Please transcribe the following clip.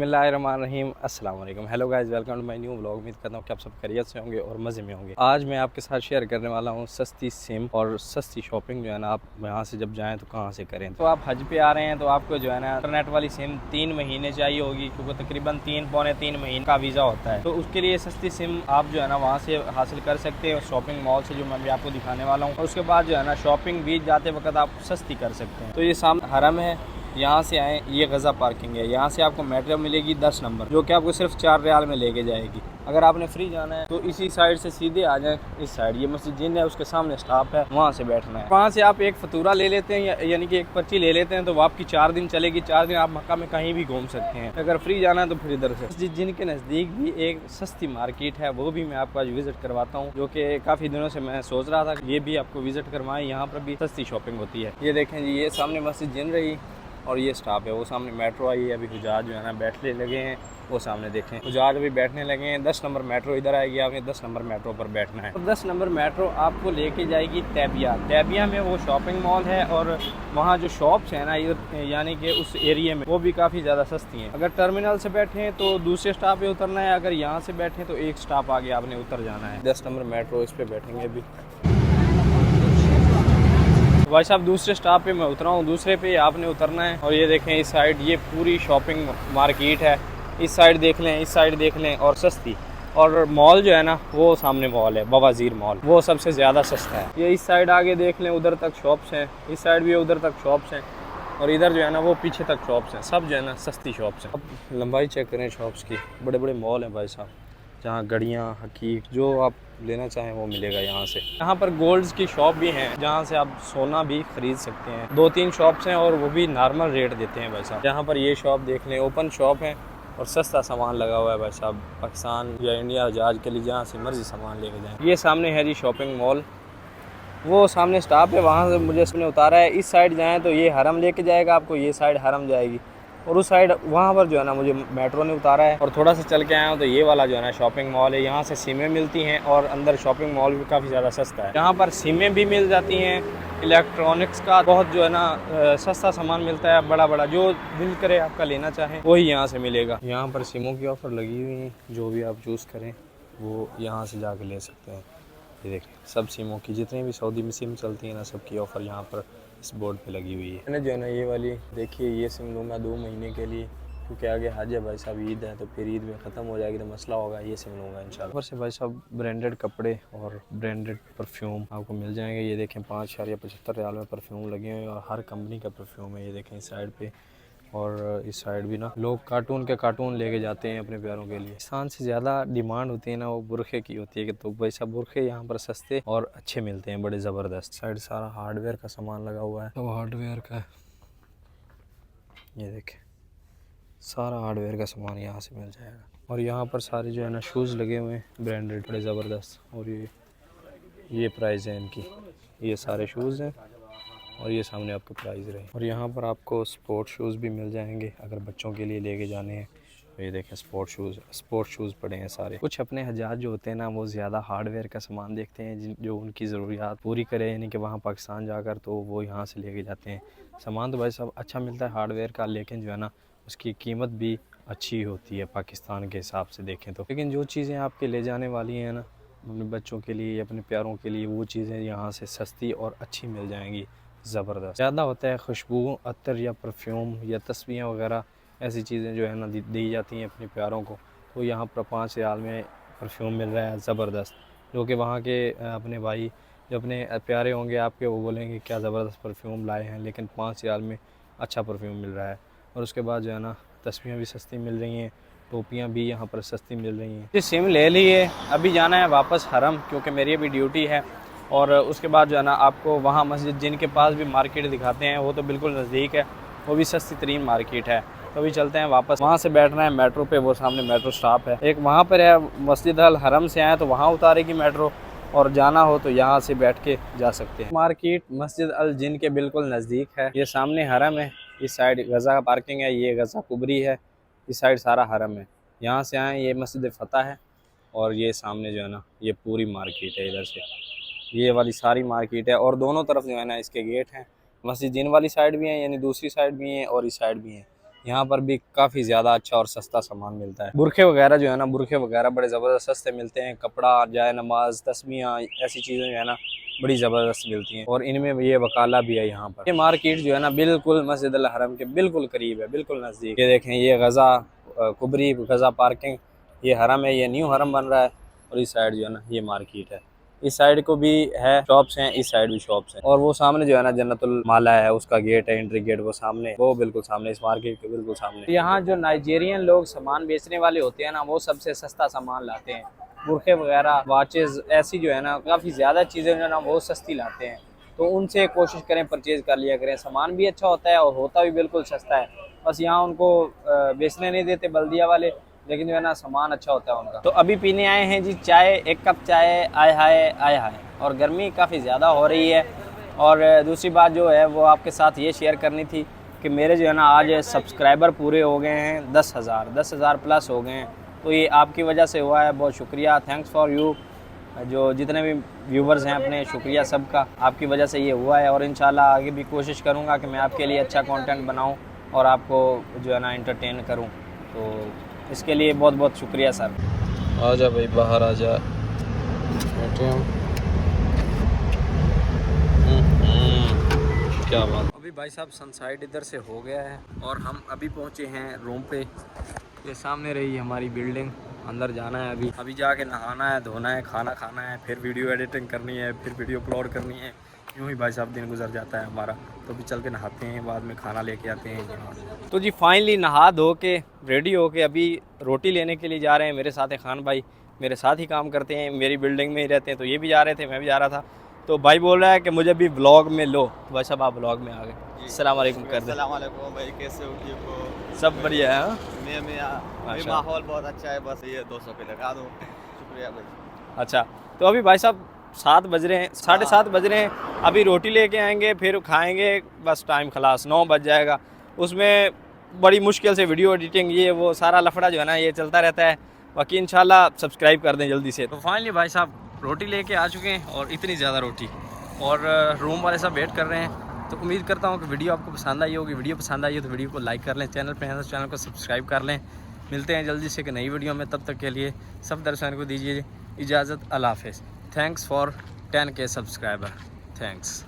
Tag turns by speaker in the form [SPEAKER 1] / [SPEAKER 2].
[SPEAKER 1] बिस्मिल्लाहिर्रहमानिर्रहीम अस्सलाम वालेकुम। Hello guys, welcome to my new vlog. उम्मीद करता हूँ कि आप सब खैरियत से होंगे और मज़े में होंगे। आज मैं आपके साथ शेयर करने वाला हूँ सस्ती सिम और सस्ती शॉपिंग जो है ना, आप यहाँ से जब जाएँ तो कहाँ से करें। तो आप हज पे आ रहे हैं तो आपको जो है ना इंटरनेट वाली सिम 3 महीने चाहिए होगी, क्योंकि तकरीबन 3 पौने 3 महीने का वीज़ा होता है। तो उसके लिए सस्ती सिम आप जो है ना वहाँ से हासिल कर सकते हैं, शॉपिंग मॉल से, जो मैं भी आपको दिखाने वाला हूँ। और उसके बाद जो है ना शॉपिंग भी जाते वक्त आप सस्ती कर सकते हैं। तो ये सामने हरम है, यहाँ से आए, ये गज़ा पार्किंग है। यहाँ से आपको मेट्रो मिलेगी 10 नंबर, जो कि आपको सिर्फ 4 रियाल में लेके जाएगी। अगर आपने फ्री जाना है तो इसी साइड से सीधे आ जाएं। इस साइड ये मस्जिद जिन है, उसके सामने स्टॉप है, वहाँ से बैठना है। वहाँ से आप एक फतूरा ले लेते हैं, यानी कि एक पर्ची ले लेते हैं, तो वो आपकी 4 दिन चलेगी। 4 दिन आप मक्का में कहीं भी घूम सकते हैं। अगर फ्री जाना है तो फिर इधर से मस्जिद जिन के नज़दीक भी एक सस्ती मार्केट है, वो भी मैं आपको आज विजिट करवाता हूँ, जो कि काफ़ी दिनों से मैं सोच रहा था कि ये भी आपको विजिट करवाएं। यहाँ पर भी सस्ती शॉपिंग होती है। ये देखें जी, ये सामने मस्जिद जिन रही और ये स्टॉप है, वो सामने मेट्रो आई है। अभी हुजाज जो है ना बैठने लगे हैं, वो सामने देखें हुजाज भी बैठने लगे हैं। 10 नंबर मेट्रो इधर आएगी, आपने 10 नंबर मेट्रो पर बैठना है। और 10 नंबर मेट्रो आपको लेके जाएगी तैबिया। तैबिया में वो शॉपिंग मॉल है और वहाँ जो शॉप्स है ना, यानी कि उस एरिया में, वो भी काफ़ी ज़्यादा सस्ती हैं। अगर टर्मिनल से बैठे हैं तो दूसरे स्टॉप पे उतरना है, अगर यहाँ से बैठे तो एक स्टॉप आगे आपने उतर जाना है। 10 नंबर मेट्रो, इस पर बैठेंगे अभी। भाई साहब दूसरे स्टॉप पे मैं उतरा हूँ, दूसरे पे आपने उतरना है। और ये देखें इस साइड, ये पूरी शॉपिंग मार्केट है। इस साइड देख लें, इस साइड देख लें, और सस्ती। और मॉल जो है ना, वो सामने मॉल है बवाजीर मॉल, वो सबसे ज़्यादा सस्ता है। ये इस साइड आगे देख लें, उधर तक शॉप्स हैं। इस साइड भी उधर तक शॉप्स हैं, और इधर जो है ना वो पीछे तक शॉप्स हैं। सब जो है ना सस्ती शॉप्स हैं। अब लंबाई चेक करें शॉप्स की, बड़े बड़े मॉल हैं भाई साहब, जहाँ घड़ियाँ, हकीक, जो आप लेना चाहें वो मिलेगा यहाँ से। यहाँ पर गोल्ड्स की शॉप भी हैं, जहाँ से आप सोना भी खरीद सकते हैं। 2-3 शॉप्स हैं और वो भी नॉर्मल रेट देते हैं भाई साहब। यहाँ पर ये शॉप देख लें, ओपन शॉप है और सस्ता सामान लगा हुआ है भाई साहब। पाकिस्तान या इंडिया जहाज के लिए जहाँ से मर्जी सामान लेके जाएँ। ये सामने है जी शॉपिंग मॉल, वो सामने स्टॉप है, वहाँ से मुझे इसने उतारा है। इस साइड जाएँ तो ये हरम लेके जाएगा आपको, ये साइड हरम जाएगी, और उस साइड वहाँ पर जो है ना मुझे मेट्रो ने उतारा है। और थोड़ा सा चल के आया हूँ तो ये वाला जो है ना शॉपिंग मॉल है। यहाँ से सिमें मिलती हैं और अंदर शॉपिंग मॉल भी काफ़ी ज़्यादा सस्ता है। यहाँ पर सिमें भी मिल जाती हैं, इलेक्ट्रॉनिक्स का बहुत जो है ना सस्ता सामान मिलता है। बड़ा बड़ा जो दिल करे आपका लेना चाहें वही यहाँ से मिलेगा। यहाँ पर सिमों की ऑफ़र लगी हुई है, जो भी आप चूज़ करें वो यहाँ से जाके ले सकते हैं। ये देखें सब सिमों की, जितनी भी सऊदी में सिम चलती है ना, सबकी ऑफ़र यहाँ पर इस बोर्ड पे लगी हुई है। मैंने जो है ना ये वाली देखिए, ये सिम लूँगा 2 महीने के लिए, क्योंकि आगे हज है भाई साहब, ईद है, तो फिर ईद में ख़त्म हो जाएगी तो मसला होगा। ये सिम लूँगा इंशाल्लाह। ऊपर से भाई साहब ब्रांडेड कपड़े और ब्रांडेड परफ्यूम आपको मिल जाएंगे। ये देखें 5.75 रियाल में परफ्यूम लगे हुए हैं, और हर कंपनी का परफ्यूम है। ये देखें इस साइड पे, और इस साइड भी ना लोग कार्टून के कार्टून लेके जाते हैं अपने प्यारों के लिए। पाकिस्तान से ज़्यादा डिमांड होती है ना, वो बुरखे की होती है, कि तो वैसा बुरखे यहाँ पर सस्ते और अच्छे मिलते हैं, बड़े ज़बरदस्त। साइड सारा हार्डवेयर का सामान लगा हुआ है, तो हार्डवेयर का ये देखें, सारा हार्डवेयर का सामान यहाँ से मिल जाएगा। और यहाँ पर सारे जो है ना शूज़ लगे हुए हैं, ब्रांडेड, बड़े ज़बरदस्त। और ये प्राइस है इनकी, ये सारे शूज़ हैं, और ये सामने आपको प्राइस रहे। और यहाँ पर आपको स्पोर्ट शूज़ भी मिल जाएंगे, अगर बच्चों के लिए लेके जाने हैं। तो ये देखें स्पोर्ट शूज़ पड़े हैं सारे। कुछ अपने हजाज जो होते हैं ना, वो ज़्यादा हार्डवेयर का सामान देखते हैं, जो उनकी ज़रूरियात पूरी करे, यानी कि वहाँ पाकिस्तान जाकर, तो वो यहाँ से लेके जाते हैं। सामान तो भाई साहब अच्छा मिलता है हार्डवेयर का, लेकिन जो है ना उसकी कीमत भी अच्छी होती है पाकिस्तान के हिसाब से देखें तो। लेकिन जो चीज़ें आपके ले जाने वाली हैं ना, अपने बच्चों के लिए, अपने प्यारों के लिए, वो चीज़ें यहाँ से सस्ती और अच्छी मिल जाएंगी। ज़बरदस्त ज़्यादा होता है खुशबू, अत्तर या परफ्यूम या तस्वीरें वगैरह, ऐसी चीज़ें जो है ना दी जाती हैं अपने प्यारों को। तो यहाँ पर 5 रियाल में परफ्यूम मिल रहा है ज़बरदस्त, जो कि वहाँ के अपने भाई जो अपने प्यारे होंगे आपके, वो बोलेंगे क्या ज़बरदस्त परफ्यूम लाए हैं, लेकिन 5 रियाल में अच्छा परफ्यूम मिल रहा है। और उसके बाद जो है ना तस्वीरें भी सस्ती मिल रही हैं, टोपियाँ भी यहाँ पर सस्ती मिल रही हैं। जी सिम ले लिए, अभी जाना है वापस हरम, क्योंकि मेरी अभी ड्यूटी है। और उसके बाद जो है ना आपको वहाँ मस्जिद जिनके पास भी मार्केट दिखाते हैं, वो तो बिल्कुल नज़दीक है, वो भी सस्ती तरीन मार्केट है। तो अभी चलते हैं वापस, वहाँ से बैठना है मेट्रो पे, वो सामने मेट्रो स्टॉप है एक, वहाँ पर है। मस्जिद अल हरम से आए तो वहाँ उतारेगी मेट्रो, और जाना हो तो यहाँ से बैठ के जा सकते हैं। मार्केट मस्जिद अल जिन के बिल्कुल नज़दीक है। ये सामने हरम है, इस साइड गज़ा का पार्किंग है, ये गज़ा कुबरी है, इस साइड सारा हरम है। यहाँ से आए, ये मस्जिद फ़तह है, और ये सामने जो है ना ये पूरी मार्केट है। इधर से ये वाली सारी मार्केट है, और दोनों तरफ जो है ना इसके गेट हैं। मस्जिद जिन वाली साइड भी हैं, यानी दूसरी साइड भी हैं, और इस साइड भी हैं। यहाँ पर भी काफ़ी ज़्यादा अच्छा और सस्ता सामान मिलता है। बुरखे वगैरह जो है ना, बुरखे वगैरह बड़े ज़बरदस्त सस्ते मिलते हैं। कपड़ा, जाए नमाज, तस्मियाँ, ऐसी चीज़ें जो है ना बड़ी ज़बरदस्त मिलती हैं और इनमें ये वकाला भी है यहाँ पर। ये मार्केट जो है ना बिल्कुल मस्जिद अल हरम के बिल्कुल करीब है, बिल्कुल नज़दीक। ये देखें, ये गज़ा कुबरी गज़ा पार्किंग, ये हरम है, ये न्यू हरम बन रहा है और इस साइड जो है ना ये मार्केट है। इस साइड को भी है शॉप्स हैं, इस साइड भी शॉप्स हैं और वो सामने जो है ना जन्नतुल माला है, उसका गेट है, एंट्री गेट वो सामने, वो बिल्कुल सामने, इस मार्केट के बिल्कुल सामने। यहाँ जो नाइजीरियन लोग सामान बेचने वाले होते हैं ना, वो सबसे सस्ता सामान लाते हैं। बुरखे वगैरह, वाचेस, ऐसी जो है ना काफ़ी ज़्यादा चीज़ें जो है ना वो सस्ती लाते हैं। तो उनसे कोशिश करें परचेज़ कर लिया करें, सामान भी अच्छा होता है और होता भी बिल्कुल सस्ता है। बस यहाँ उनको बेचने नहीं देते बल्दिया वाले, लेकिन जो है ना सामान अच्छा होता है उनका। तो अभी पीने आए हैं जी चाय, एक कप चाय। आय हाय आय हाय, और गर्मी काफ़ी ज़्यादा हो रही है। और दूसरी बात जो है वो आपके साथ ये शेयर करनी थी कि मेरे जो है ना आज सब्सक्राइबर पूरे हो गए हैं 10,000 प्लस हो गए हैं। तो ये आपकी वजह से हुआ है, बहुत शुक्रिया, थैंक्स फॉर यू। जो जितने भी व्यूवर्स हैं अपने, शुक्रिया सबका, आपकी वजह से ये हुआ है। और इंशाल्लाह आगे भी कोशिश करूँगा कि मैं आपके लिए अच्छा कंटेंट बनाऊँ और आपको जो है ना एंटरटेन करूँ। तो इसके लिए बहुत बहुत शुक्रिया सर। आजा भाई बाहर आजा, बैठे हम। क्या बात। अभी भाई साहब सनसाइड इधर से हो गया है और हम अभी पहुँचे हैं रूम पे। ये सामने रही हमारी बिल्डिंग, अंदर जाना है अभी जाके नहाना है, धोना है, खाना खाना है, फिर वीडियो एडिटिंग करनी है, फिर वीडियो अपलोड करनी है। यूँ ही भाई साहब दिन गुजर जाता है हमारा। तो अभी चल के नहाते हैं, बाद में खाना लेके आते हैं यहाँ। तो जी फाइनली नहा धो के रेडी हो के अभी रोटी लेने के लिए जा रहे हैं। मेरे साथ है खान भाई, मेरे साथ ही काम करते हैं, मेरी बिल्डिंग में ही रहते हैं। तो ये भी जा रहे थे, मैं भी जा रहा था। तो भाई बोल रहा है कि मुझे भी व्लॉग में लो। तो भाई साहब आप व्लॉग में आ गए। अस्सलाम वालेकुम कर दे।
[SPEAKER 2] अस्सलाम वालेकुम भाई, कैसे हो? ठीक हो?
[SPEAKER 1] सब बढ़िया है। हाँ?
[SPEAKER 2] मैं माहौल बहुत अच्छा है, बस ये 200 पे लगा दो। शुक्रिया भाई।
[SPEAKER 1] अच्छा, तो अभी भाई साहब 7 बज रहे हैं, 7:30 बज रहे हैं। अभी रोटी लेके आएंगे, फिर खाएंगे, बस टाइम खलास 9 बज जाएगा। उसमें बड़ी मुश्किल से वीडियो एडिटिंग, ये वो सारा लफड़ा जो है ना ये चलता रहता है। बाकी इंशाल्लाह सब्सक्राइब कर दें जल्दी से। तो फाइनली भाई साहब रोटी लेके आ चुके हैं और इतनी ज़्यादा रोटी, और रूम वाले सब वेट कर रहे हैं। तो उम्मीद करता हूँ कि वीडियो आपको पसंद आई होगी। वीडियो पसंद आई हो तो वीडियो को लाइक कर लें, चैनल पे हैं तो चैनल को सब्सक्राइब कर लें। मिलते हैं जल्दी से एक नई वीडियो में, तब तक के लिए सब दर्शकों को दीजिए इजाज़त। अल्लाह हाफ़िज़। Thanks for 10K subscriber. Thanks.